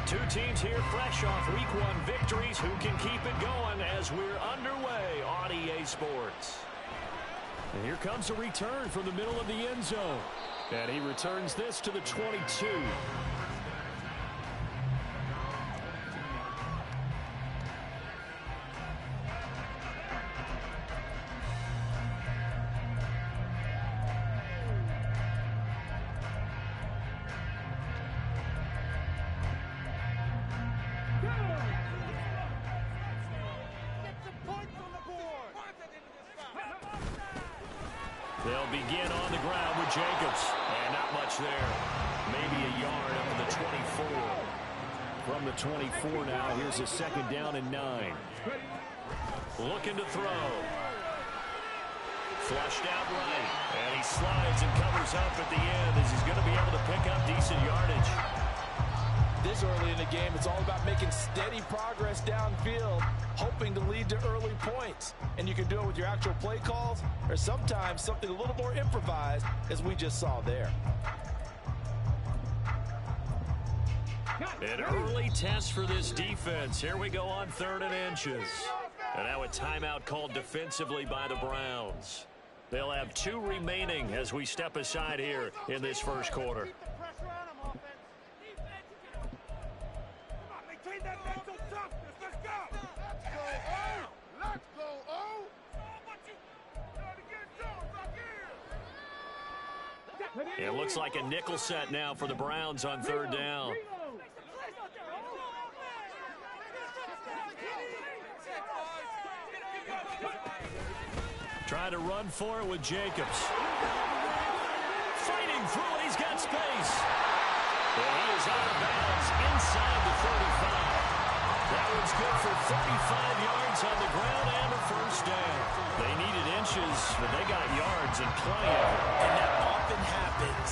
Two teams here fresh off Week 1 victories. Who can keep it going as we're underway on EA Sports? And here comes a return from the middle of the end zone. And he returns this to the 22. They'll begin on the ground with Jacobs. And not much there. Maybe a yard up to the 24. From the 24 now, here's a second down and 9. Looking to throw. Flushed out right. And he slides and covers up at the end as he's going to be able to pick up decent yardage. This early in the game, it's all about making steady progress downfield, hoping to lead to early points. And you can do it with your actual play calls or sometimes something a little more improvised, as we just saw there. An early test for this defense. Here we go on 3rd and inches. And now a timeout called defensively by the Browns. They'll have 2 remaining as we step aside here in this first quarter. It looks like a nickel set now for the Browns on 3rd down. Trying to run for it with Jacobs. Fighting through it, he's got space. And he is out of bounds inside the 35. That one's good for 35 yards on the ground and a first down. They needed inches, but they got yards and plenty of it. And that often happens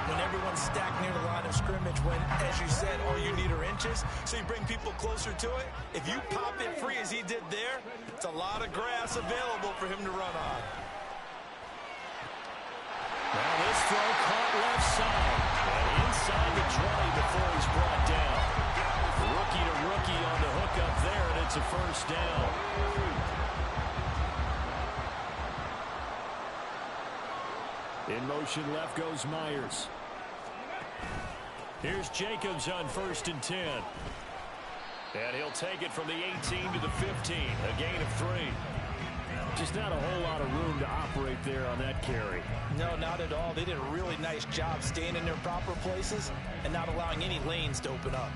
when everyone's stacked near the line of scrimmage when, as you said, all you need are inches. So you bring people closer to it. If you pop it free as he did there, it's a lot of grass available for him to run on. Now this throw caught left side. And inside the 20 before he's brought down. Rookie to rookie on the hook up there, and it's a first down. In motion left goes Myers. Here's Jacobs on 1st and 10. And he'll take it from the 18 to the 15, a gain of 3. Just not a whole lot of room to operate there on that carry. No, not at all. They did a really nice job staying in their proper places and not allowing any lanes to open up.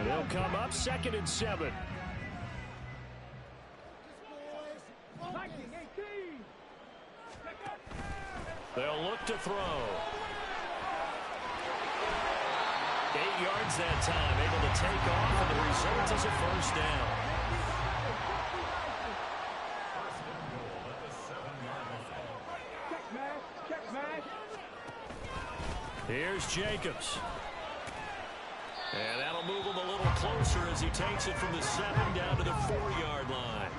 They'll come up 2nd and 7. They'll look to throw. 8 yards that time, able to take off, and the result is a first down. Here's Jacobs. And that'll move him a little closer as he takes it from the 7 down to the 4-yard line.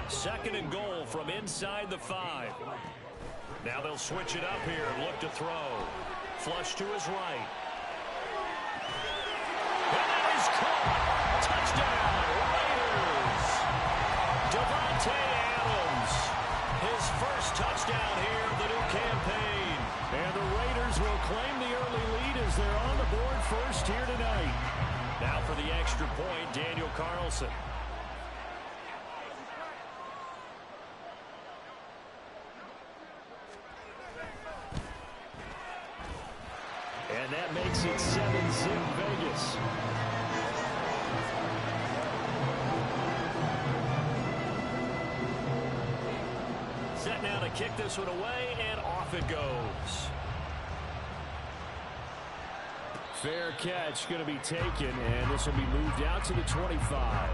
2nd and goal from inside the 5. Now they'll switch it up here and look to throw. Flush to his right. And that is caught. Touchdown, Raiders. Davante Adams. His first touchdown here of the new campaign. And the Raiders will claim the early lead as they're on the board first here tonight. Now for the extra point, Daniel Carlson. And that makes it 7-zip Vegas. Set now to kick this one away, and off it goes. Fair catch going to be taken, and this will be moved out to the 25.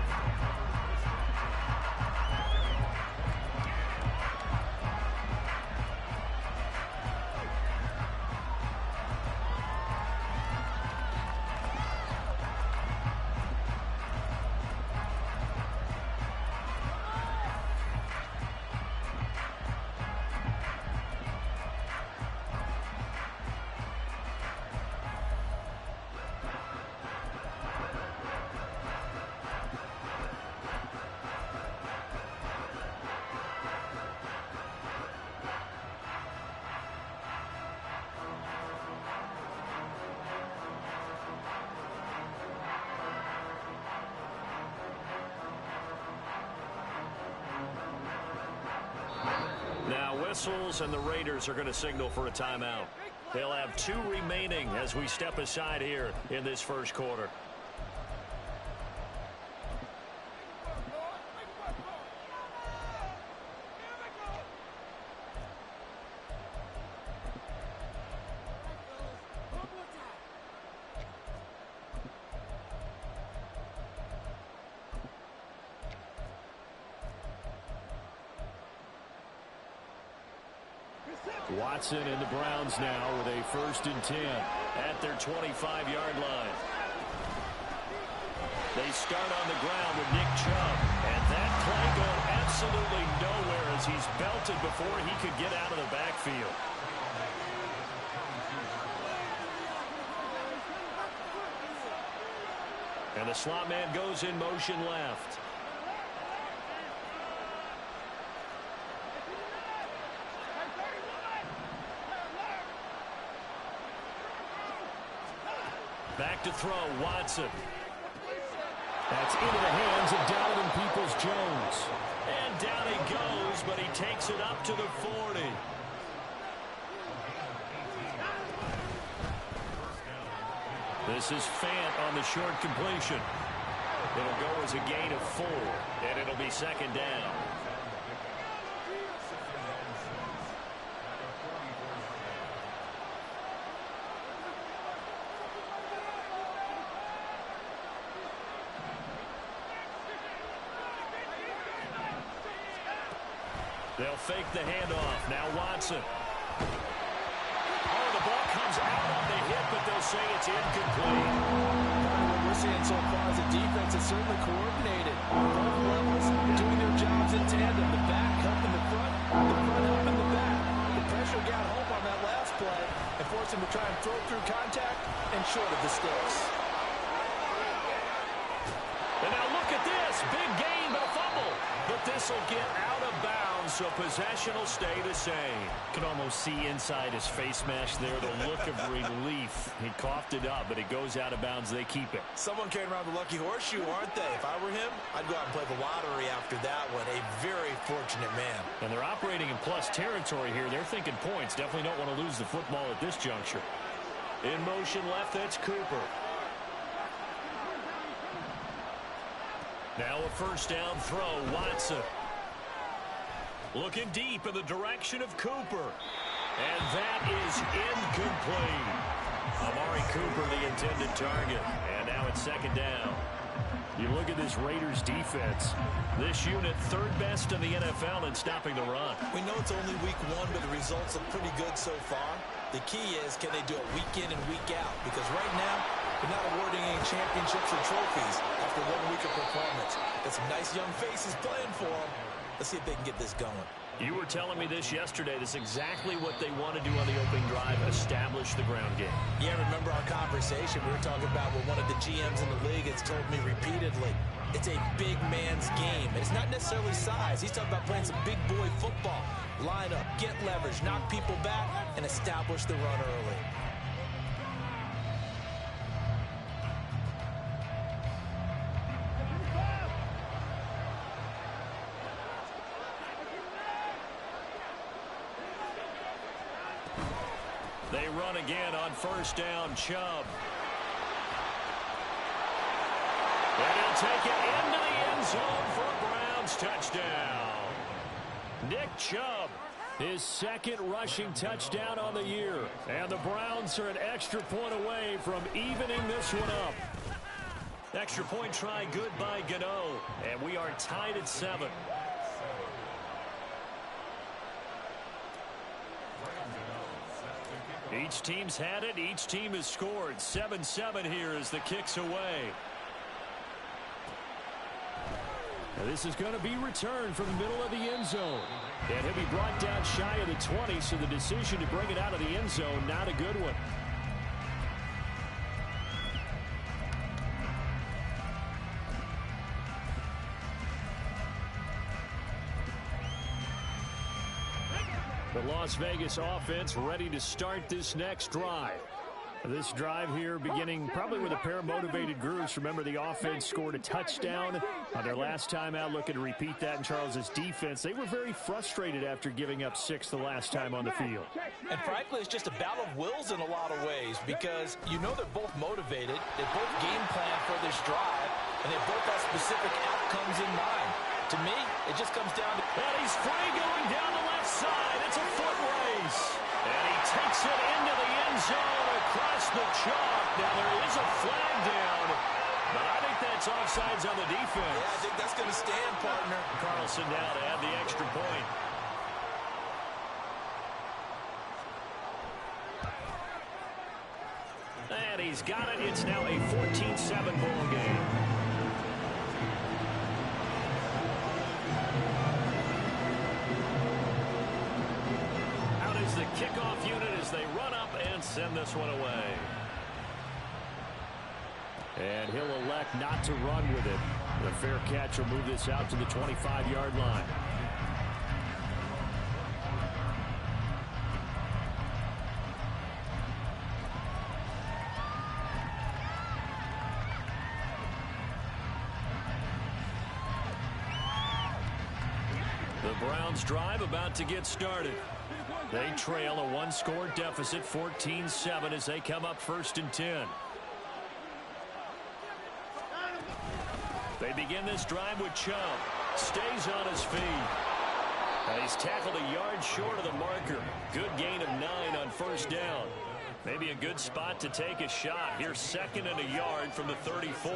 Now whistles, and the Raiders are going to signal for a timeout. They'll have 2 remaining as we step aside here in this first quarter. Watson and the Browns now with a 1st and 10 at their 25-yard line. They start on the ground with Nick Chubb, and that play going absolutely nowhere as he's belted before he could get out of the backfield. And the slot man goes in motion left. Back to throw, Watson. That's into the hands of Donovan Peoples-Jones. And down he goes, but he takes it up to the 40. This is Fant on the short completion. It'll go as a gain of 4, and it'll be 2nd down. They'll fake the handoff. Now Watson. Oh, the ball comes out on the hit, but they'll say it's incomplete. What we're seeing so far is the defense is certainly coordinated. Both levels doing their jobs in tandem. The back helping the front helping the back. The pressure got home on that last play and forced him to try and throw through contact and short of the sticks. And now look at this. Big gain, but a fumble. But this will get out of bounds, so possession will stay the same. You can almost see inside his face mask there, the look of relief. He coughed it up, but it goes out of bounds. They keep it. Someone carrying around the lucky horseshoe, aren't they? If I were him, I'd go out and play the lottery after that one. A very fortunate man. And they're operating in plus territory here. They're thinking points. Definitely don't want to lose the football at this juncture. In motion left, that's Cooper. Now a 1st down throw, Watson. Looking deep in the direction of Cooper. And that is incomplete. Amari Cooper, the intended target. And now it's 2nd down. You look at this Raiders defense. This unit 3rd best in the NFL in stopping the run. We know it's only week 1, but the results look pretty good so far. The key is, can they do it week in and week out? Because right now, they're not awarding any championships or trophies after 1 week of performance. Got some nice young faces playing for them. Let's see if they can get this going. You were telling me this yesterday. This is exactly what they want to do on the opening drive, establish the ground game. Yeah, remember our conversation? We were talking about what one of the GMs in the league has told me repeatedly. It's a big man's game, and it's not necessarily size. He's talking about playing some big boy football. Line up, get leverage, knock people back, and establish the run early. They run again on 1st down, Chubb. And he'll take it into the end zone for a Browns touchdown. Nick Chubb, his 2nd rushing touchdown on the year. And the Browns are an extra point away from evening this one up. Extra point try good by Gano. And we are tied at 7. Each team's had it. Each team has scored. 7-7 here as the kick's away. Now this is going to be returned from the middle of the end zone. And he'll be brought down shy of the 20, so the decision to bring it out of the end zone, not a good one. The Las Vegas offense ready to start this next drive. This drive here beginning probably with a pair of motivated groups. Remember, the offense scored a touchdown on their last time out. Looking to repeat that in Charles's defense. They were very frustrated after giving up 6 the last time on the field. And frankly, it's just a battle of wills in a lot of ways because you know they're both motivated. They both game plan for this drive, and they both have specific outcomes in mind. To me, it just comes down to... And he's free going down the left side. It's a foot race. And he takes it into the end zone across the chalk. Now there is a flag down, but I think that's offsides on the defense. Yeah, I think that's going to stand, partner. Carlson now to add the extra point. And he's got it. It's now a 14-7 ball game. Out is the kickoff unit as they run up and send this one away. And he'll elect not to run with it. The fair catch will move this out to the 25-yard line. The Browns drive about to get started. They trail a one-score deficit, 14-7, as they come up 1st and 10. They begin this drive with Chubb. Stays on his feet. And he's tackled a yard short of the marker. Good gain of 9 on 1st down. Maybe a good spot to take a shot. Here's 2nd and a yard from the 34.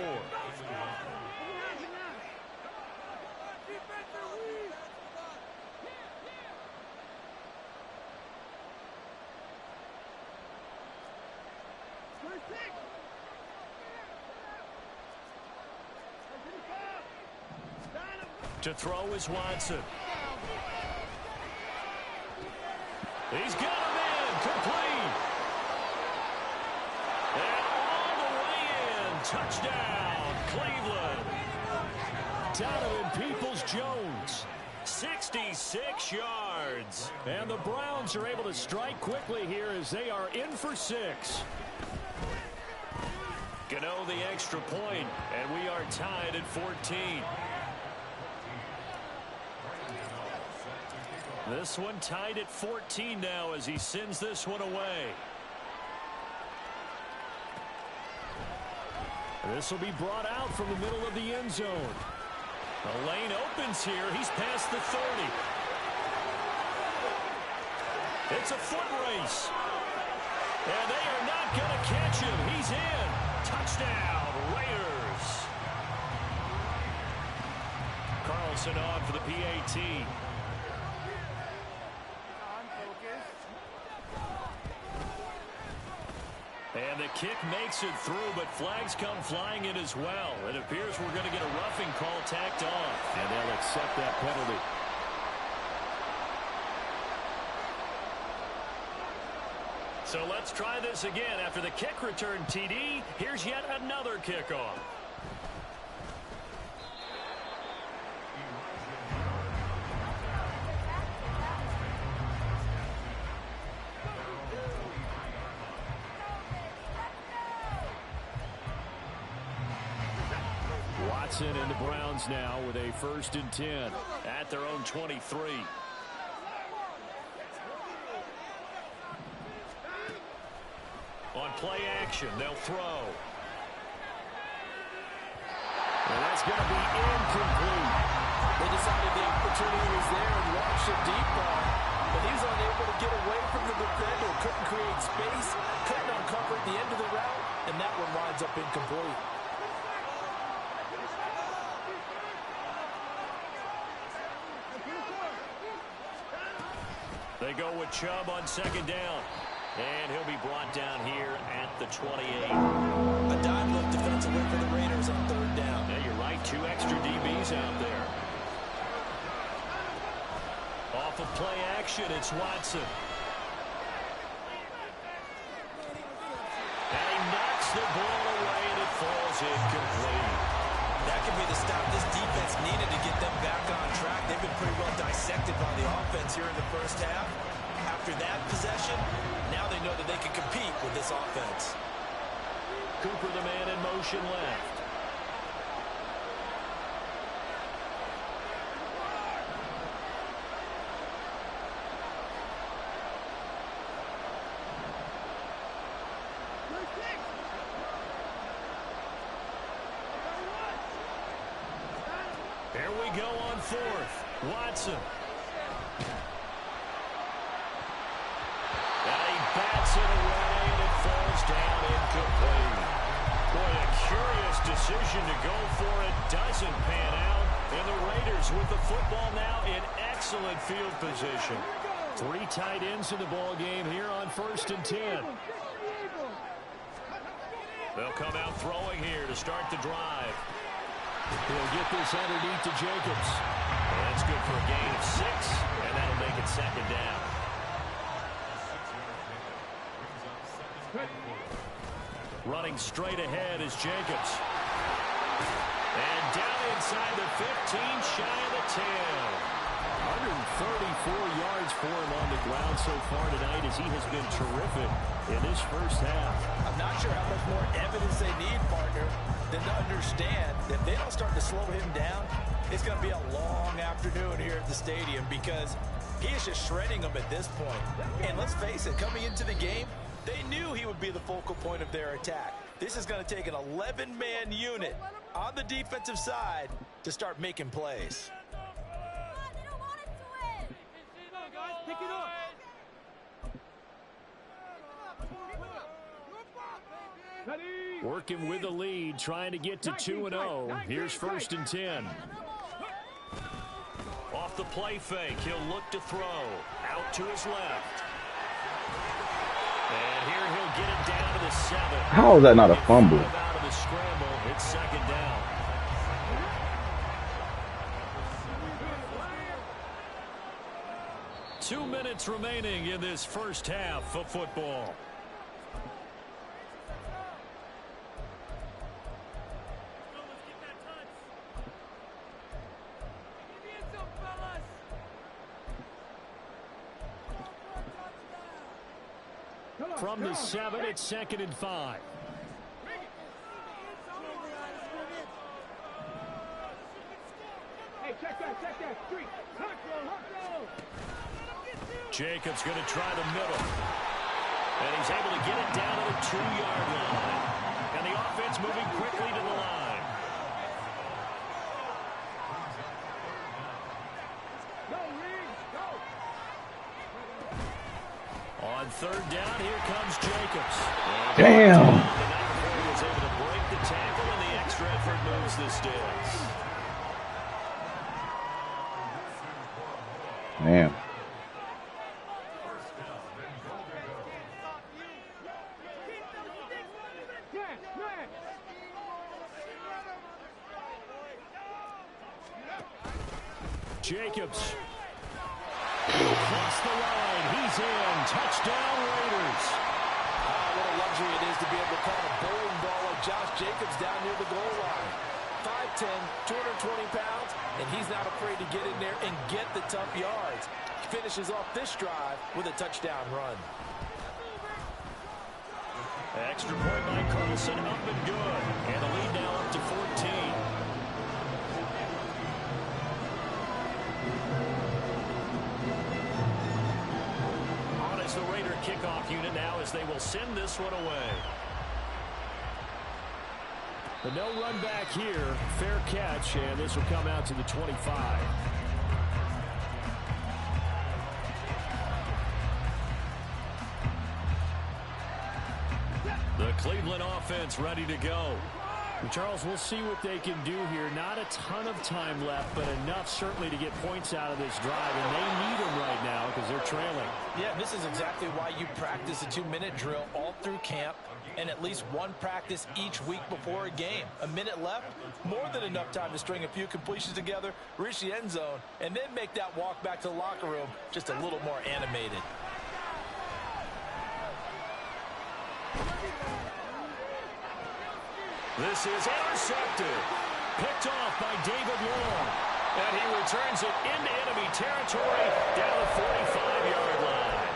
To throw is Watson. He's got him in. Complete. And all the way in. Touchdown, Cleveland. Donovan Peoples-Jones. 66 yards. And the Browns are able to strike quickly here as they are in for 6. Gano the extra point, and we are tied at 14. This one tied at 14 now as he sends this one away. This will be brought out from the middle of the end zone. The lane opens here. He's past the 30. It's a foot race. And they are not going to catch him. He's in. Touchdown, Raiders. Carlson on for the PAT. And the kick makes it through, but flags come flying in as well. It appears we're going to get a roughing call tacked on. And they'll accept that penalty. So let's try this again. After the kick return TD, here's yet another kickoff. Watson and the Browns now with a 1st and 10 at their own 23. On play action, they'll throw. And that's going to be incomplete. They decided the opportunity was there and launched a deep ball, but he's unable to get away from the defender. Couldn't create space, couldn't uncover the end of the route, and that one winds up incomplete. They go with Chubb on 2nd down. And he'll be brought down here at the 28. A dime look defensively for the Raiders on 3rd down. Yeah, you're right. 2 extra DBs out there. Off of play action, it's Watson. And he knocks the ball away, and it falls incomplete. That could be the stop this defense needed to get them back on track. They've been pretty well dissected by the offense here in the 1st half. After that possession, now they know that they they can compete with this offense. Cooper, the man in motion left. Here we go on fourth. Watson. And he bats it away, and it falls down incomplete. Boy, a curious decision to go for it. Doesn't pan out. And the Raiders with the football now in excellent field position. 3 tight ends in the ball game here on 1st and 10. They'll come out throwing here to start the drive. He'll get this underneath to Jacobs. Well, that's good for a gain of 6, and that'll make it 2nd down. Running straight ahead is Jacobs. And down inside the 15, shy of the 10. 134 yards for him on the ground so far tonight as he has been terrific in this first half. I'm not sure how much more evidence they need, partner, than to understand that if they don't start to slow him down, it's going to be a long afternoon here at the stadium because he is just shredding them at this point. And let's face it, coming into the game, they knew he would be the focal point of their attack. This is going to take an 11-man unit on the defensive side to start making plays. Working with the lead, trying to get to 2-0. Here's 1st and 10. Off the play fake, he'll look to throw. Out to his left. And here he'll get it down to the 7. How is that not a fumble? Out of the scramble, it's 2nd down. Two minutes remaining in this first half of football. From the 7, it's 2nd and 5. Hey, check that. Street. Jacobs going to try the middle. And he's able to get it down to the 2-yard line. And the offense moving quickly to the line. On 3rd down, here comes Jacobs. Damn. He was able to break the tackle, and the extra effort moves the sticks. Man. Jacobs. Across the line. He's in. Touchdown, Raiders. What a luxury it is to be able to call a bowling ball like Josh Jacobs down near the goal line. 5'10", 220 pounds, and he's not afraid to get in there and get the tough yards. Finishes off this drive with a touchdown run. Extra point by Carlson, up and good. And the lead now up to 14. On is the Raider kickoff unit now as they will send this one away. But no run back here. Fair catch, and this will come out to the 25. The Cleveland offense ready to go. And Charles, we'll see what they can do here. Not a ton of time left, but enough certainly to get points out of this drive. And they need them right now because they're trailing. Yeah, this is exactly why you practice a 2-minute drill all through camp and at least one practice each week before a game. A minute left, more than enough time to string a few completions together, reach the end zone, and then make that walk back to the locker room just a little more animated. This is intercepted. Picked off by David Long. And he returns it into enemy territory down the 45-yard line.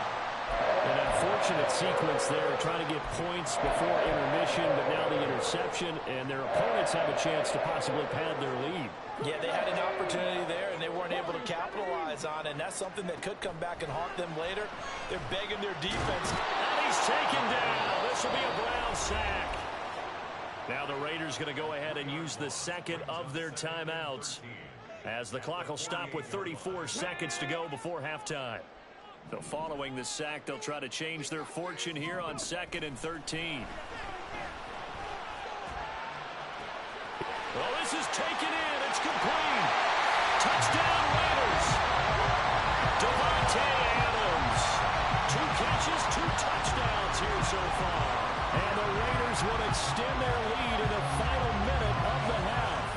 And unfortunate sequence there, trying to get points before intermission, but now the interception, and their opponents have a chance to possibly pad their lead. Yeah, they had an opportunity there, and they weren't able to capitalize on it, and that's something that could come back and haunt them later. They're begging their defense. And he's taken down. This will be a Brown sack. Now the Raiders going to go ahead and use the second of their timeouts, as the clock will stop with 34 seconds to go before halftime. So following the sack, they'll try to change their fortune here on 2nd and 13. Well, this is taken in. It's complete. Touchdown, Raiders. Davante Adams. 2 catches, 2 touchdowns here so far. And the Raiders will extend their lead in the final minute of the half.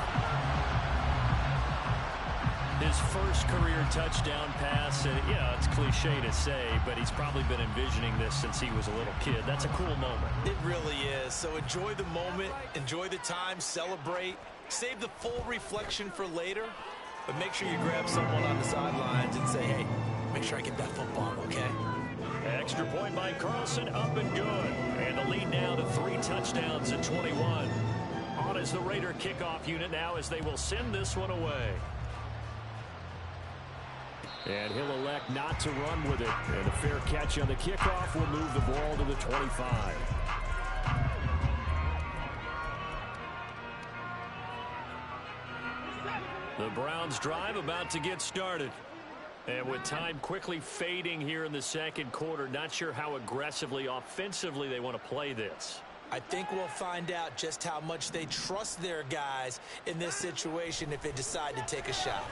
His first career touchdown pass, and yeah, it's cliche to say, but he's probably been envisioning this since he was a little kid. That's a cool moment. It really is. So enjoy the moment, enjoy the time, celebrate, save the full reflection for later, but make sure you grab someone on the sidelines and say, hey, make sure I get that football, okay? Extra point by Carlson, up and good. And the lead now to 3 touchdowns at 21. On is the Raider kickoff unit now as they will send this one away. And he'll elect not to run with it. And a fair catch on the kickoff will move the ball to the 25. The Browns drive about to get started. And with time quickly fading here in the second quarter, not sure how aggressively, offensively they want to play this. I think we'll find out just how much they trust their guys in this situation if they decide to take a shot.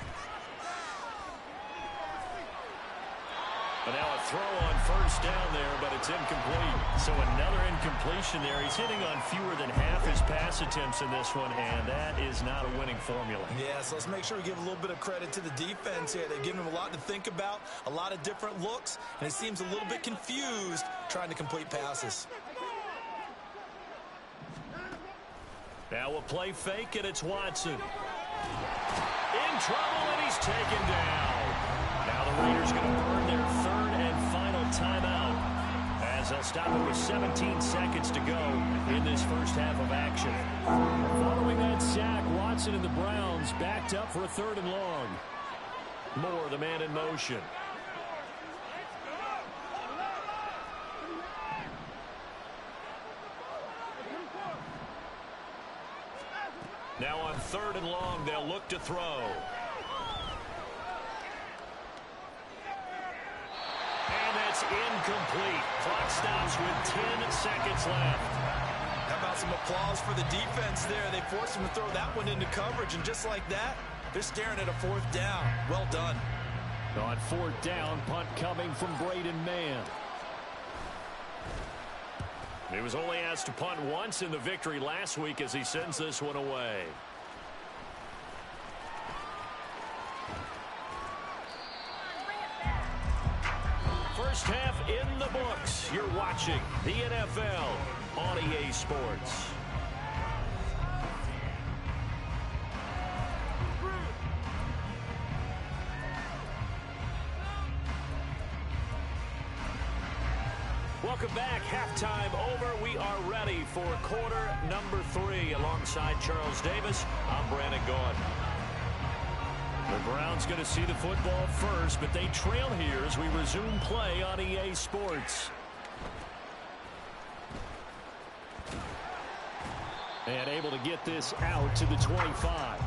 But now a throw on first down there, but it's incomplete. So another incompletion there. He's hitting on fewer than half his pass attempts in this one, and that is not a winning formula. Yeah, so let's make sure we give a little bit of credit to the defense here. They've given him a lot to think about, a lot of different looks, and he seems a little bit confused trying to complete passes. Now a play fake, and it's Watson. In trouble, and he's taken down. Now the Raiders going to burn their third and final timeout, as they'll stop it with 17 seconds to go in this first half of action. Following that sack, Watson and the Browns backed up for a 3rd and long. Moore, the man in motion. Now on 3rd and long, they'll look to throw. Incomplete. Clock stops with 10 seconds left. How about some applause for the defense there? They forced him to throw that one into coverage, and just like that, they're staring at a 4th down. Well done. On 4th down, punt coming from Braden Mann. He was only asked to punt once in the victory last week as he sends this one away. First half in the books. You're watching the NFL on EA Sports. Welcome back. Halftime over. We are ready for quarter number 3. Alongside Charles Davis, I'm Brandon Gaudin. The Browns going to see the football first, but they trail here as we resume play on EA Sports. And able to get this out to the 25.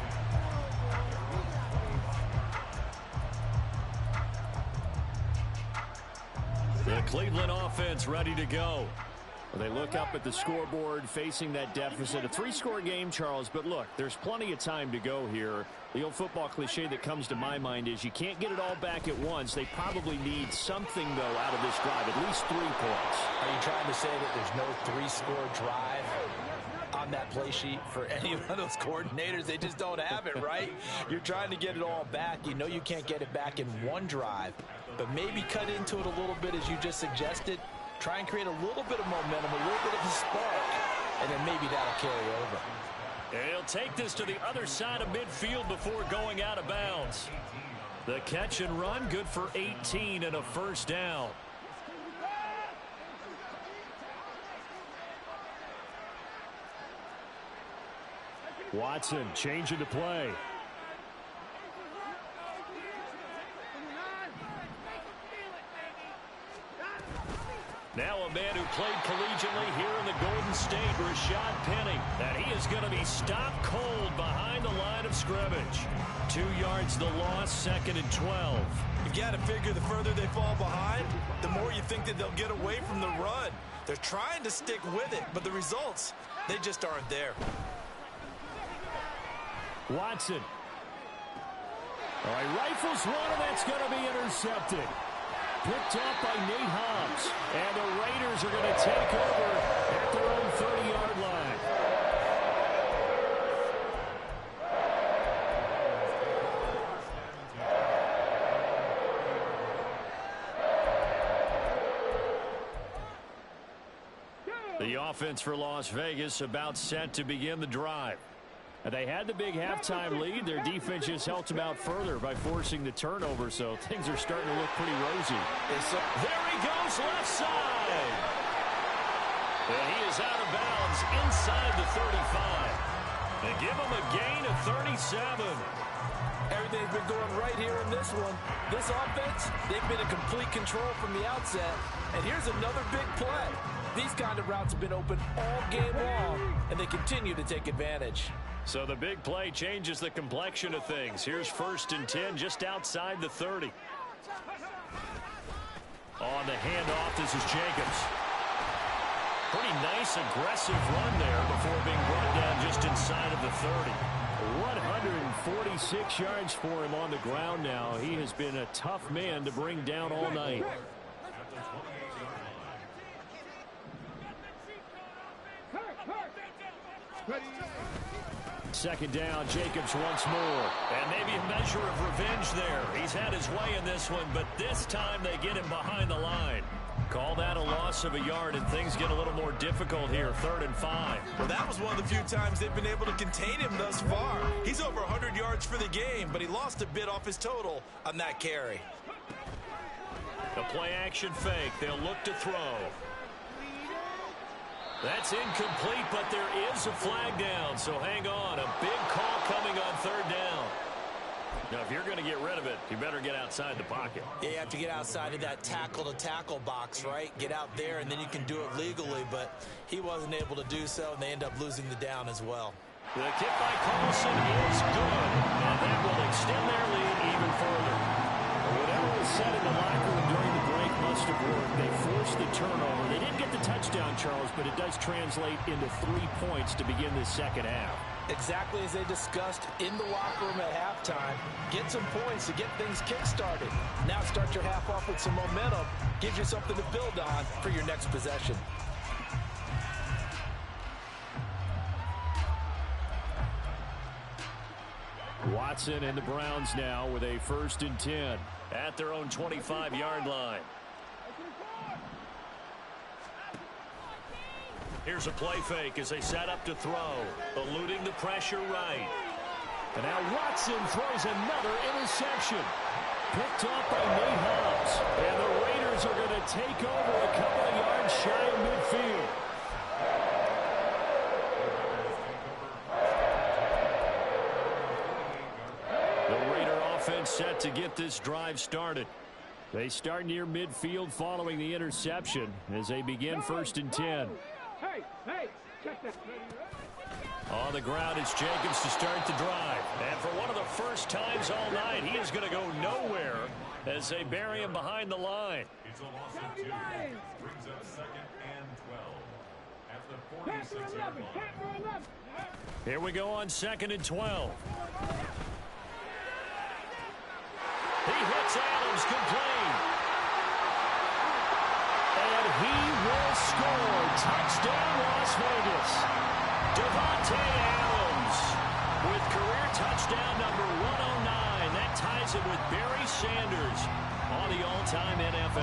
The Cleveland offense ready to go. They look up at the scoreboard facing that deficit. A 3-score game, Charles, but look, there's plenty of time to go here. The old football cliche that comes to my mind is you can't get it all back at once. They probably need something, though, out of this drive, at least 3 points. Are you trying to say that there's no 3-score drive on that play sheet for any of those coordinators? They just don't have it, right? You're trying to get it all back. You know you can't get it back in one drive, but maybe cut into it a little bit as you just suggested. Try and create a little bit of momentum, a little bit of a spark, and then maybe that'll carry over. And he'll take this to the other side of midfield before going out of bounds. The catch and run, good for 18 and a first down. Watson changing to play. Now a man who played collegiately here in the Golden State, Rashad Penny. And he is going to be stopped cold behind the line of scrimmage. 2 yards the loss, 2nd and 12. You've got to figure the further they fall behind, the more you think that they'll get away from the run. They're trying to stick with it, but the results, they just aren't there. Watson. All right, rifles one, and that's going to be intercepted. Picked up by Nate Hobbs. And the Raiders are going to take over at their own 30-yard line. The offense for Las Vegas about set to begin the drive. And they had the big halftime lead. Their defense just helped them out further by forcing the turnover, so things are starting to look pretty rosy. There he goes, left side. And he is out of bounds inside the 35. They give him a gain of 37. Everything's been going right here in this one. This offense, they've been in complete control from the outset. And here's another big play. These kind of routes have been open all game long, and they continue to take advantage. So the big play changes the complexion of things. Here's 1st and 10 just outside the 30. On the handoff, this is Jacobs. Pretty nice, aggressive run there before being brought down just inside of the 30. 146 yards for him on the ground now. He has been a tough man to bring down all night. Second down, Jacobs once more. And maybe a measure of revenge there. He's had his way in this one, but this time they get him behind the line. Call that a loss of a yard, and things get a little more difficult here, 3rd and 5. Well, that was one of the few times they've been able to contain him thus far. He's over 100 yards for the game, but he lost a bit off his total on that carry. The play-action fake. They'll look to throw. That's incomplete, but there is a flag down, so hang on. A big call coming on 3rd down. Now, if you're going to get rid of it, you better get outside the pocket. Yeah, you have to get outside of that tackle-to-tackle box, right? Get out there, and then you can do it legally, but he wasn't able to do so, and they end up losing the down as well. The kick by Carlson is good, and that will extend their lead even further. Whatever was said in the locker room during the break must have worked. They forced the turnover. They didn't get the touchdown, Charles, but it does translate into 3 points to begin the second half. Exactly as they discussed in the locker room at halftime. Get some points to get things kick-started. Now start your half off with some momentum. Gives you something to build on for your next possession. Watson and the Browns now with a 1st and 10 at their own 25-yard line. Here's a play fake as they set up to throw, eluding the pressure right. And now Watson throws another interception. Picked up by Nate Hobbs. And the Raiders are going to take over a couple of yards shy of midfield. The Raider offense set to get this drive started. They start near midfield following the interception as they begin 1st and 10. On the ground, it's Jacobs to start the drive. And for one of the first times all night, he is going to go nowhere as they bury him behind the line. It's a loss of 2. Brings up 2nd and 12 at the 46-yard line. Here we go on 2nd and 12. He hits Adams complete. And he will score. Touchdown, Las Vegas. Davante Adams with career touchdown number 109. That ties him with Barry Sanders on the all-time NFL